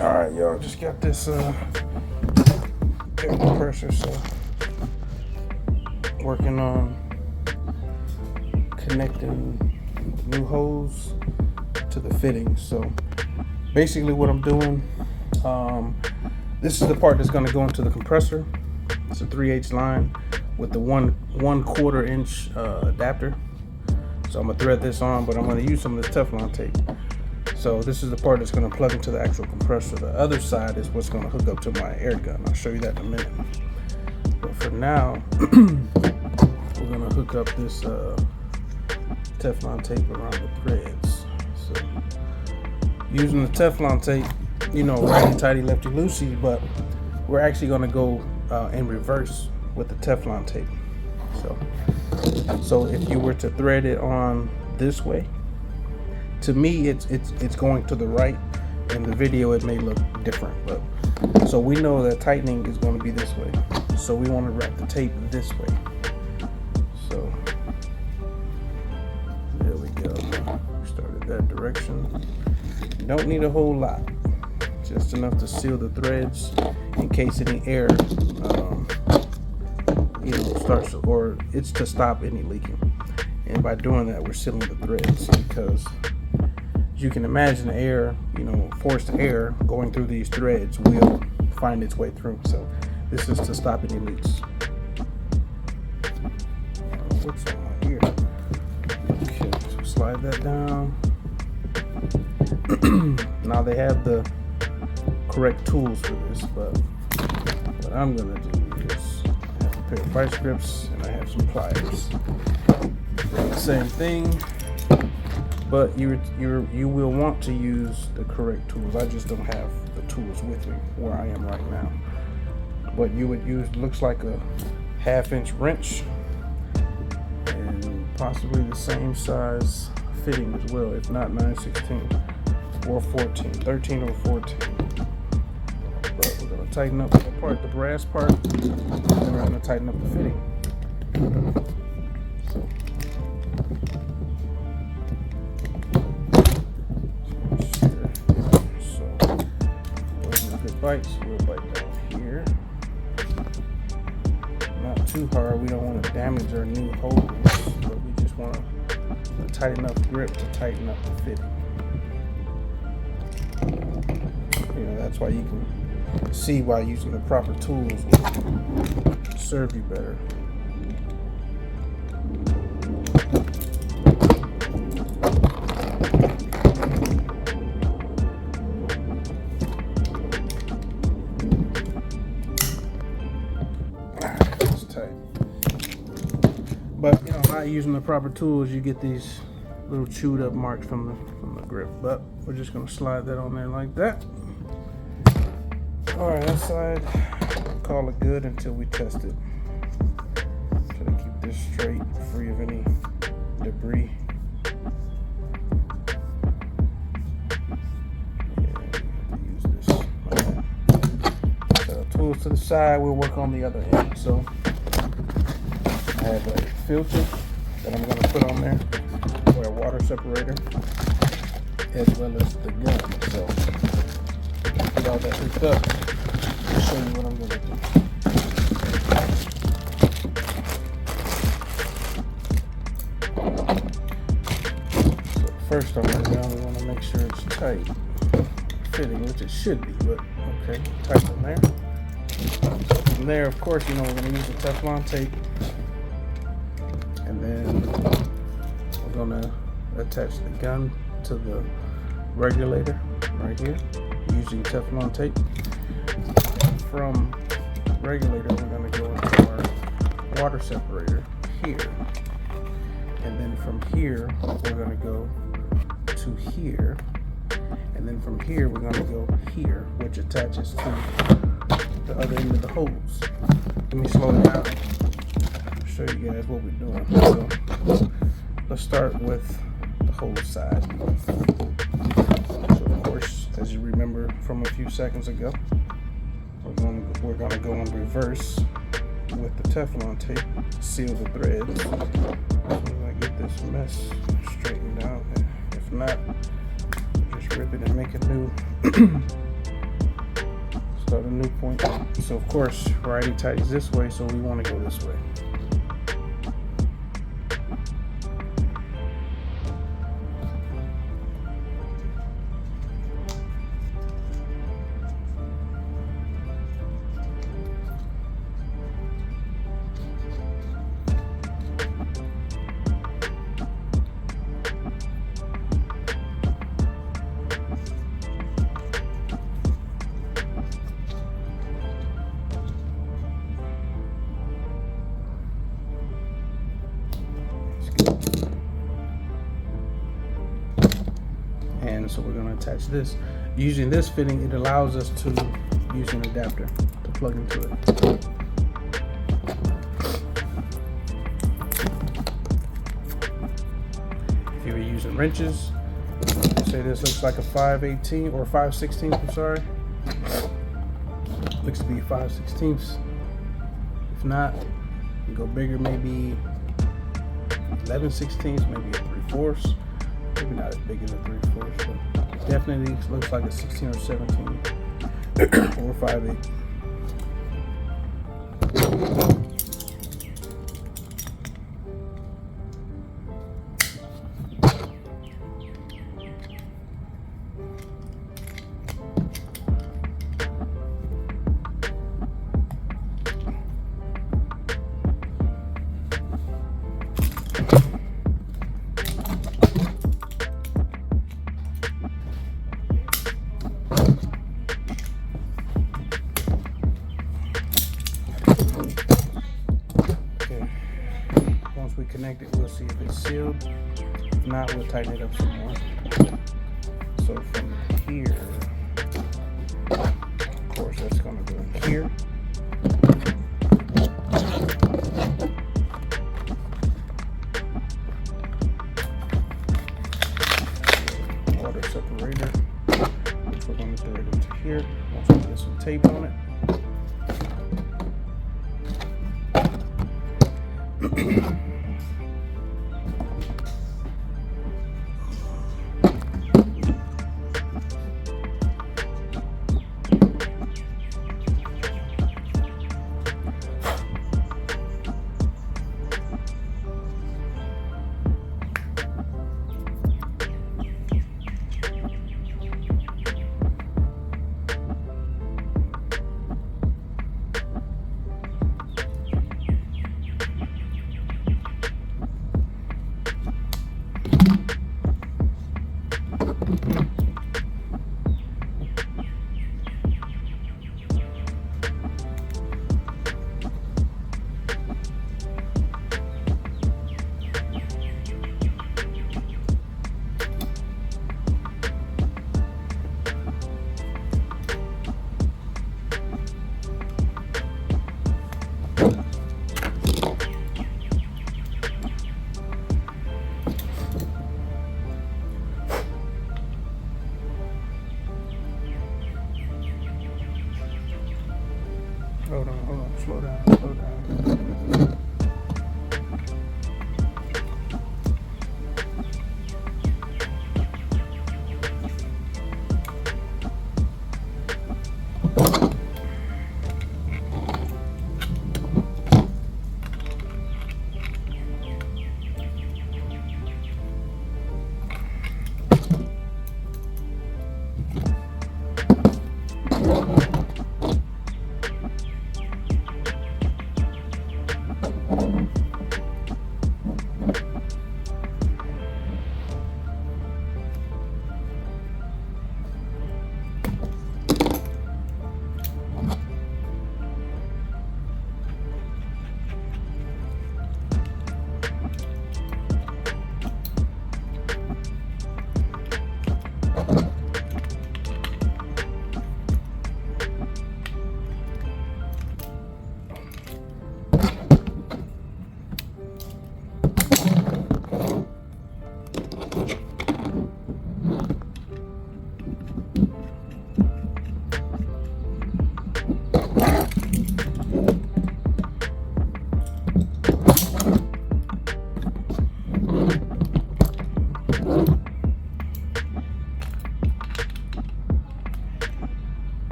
Alright, y'all, just got this air compressor, so working on connecting new hose to the fittings. So basically what I'm doing, this is the part that's going to go into the compressor. It's a 3/8 line with the 1/4 inch adapter. So I'm going to thread this on, but I'm going to use some of this Teflon tape. So this is the part that's going to plug into the actual compressor. The other side is what's going to hook up to my air gun. I'll show you that in a minute. But for now, we're going to hook up this Teflon tape around the threads. So using the Teflon tape, you know, righty tighty, lefty loosey, but we're actually going to go in reverse with the Teflon tape. So if you were to thread it on this way, to me it's going to the right. In the video it may look different, but so we know that tightening is going to be this way, so we want to wrap the tape this way. So there we go. We started that direction. You don't need a whole lot, just enough to seal the threads in case any air starts, or it's to stop any leaking. And by doing that, we're sealing the threads, because you can imagine the air, forced air going through these threads will find its way through. So this is to stop any leaks. What's on my ear? Okay, so slide that down. Now they have the correct tools for this, but what I'm gonna do is I have a pair of vice grips and I have some pliers. Same thing. But you will want to use the correct tools. I just don't have the tools with me where I am right now. But you would use, looks like a 1/2 inch wrench, and possibly the same size fitting as well, if not 9/16 or 14, 13 or 14. But we're gonna tighten up the part, the brass part, and then we're gonna tighten up the fitting. So. Bites, we'll bite down here. Not too hard, we don't want to damage our new holes, but we just want a tight enough grip to tighten up the fitting. That's why you can see why using the proper tools will serve you better. But not using the proper tools, you get these little chewed up marks from the grip. But we're just gonna slide that on there like that. All right, that side, call it good until we test it. Try to keep this straight, free of any debris. Use this. So tools to the side, we'll work on the other end. So I have a filter that I'm going to put on there, or a water separator, as well as the gun. So get all that hooked up. I'll show you what I'm going to do. So first on the gun, we want to make sure it's tight, fitting, which it should be, but okay, tight on there. From there, of course, we're going to use the Teflon tape. And then we're gonna attach the gun to the regulator right here using Teflon tape. From regulator, we're gonna go into our water separator here. And then from here, we're gonna go to here. And then from here, we're gonna go here, which attaches to the other end of the hose. Let me slow it down. Show you guys what we're doing. So let's start with the hose side. So of course, as you remember from a few seconds ago, we're going to go in reverse with the Teflon tape to seal the threads. I get this mess straightened out. If not, just rip it and make it new. So the new point. So of course, righty tight is this way, so we want to go this way. And so we're going to attach this. Using this fitting, it allows us to use an adapter to plug into it. If you were using wrenches, say this looks like a 5/18 or 5/16, I'm sorry. Looks to be 5/16. If not, you go bigger, maybe 11/16, maybe a 3/4. Maybe not as big as a 3/4, but definitely looks like a 16 or 17 or 5/8. Connect it, we'll see if it's sealed. If not, we'll tighten it up some more. So from here, of course, that's going to go in here. Water separator, which we're going to throw it into here. Once we get some tape on it.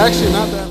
Actually, not that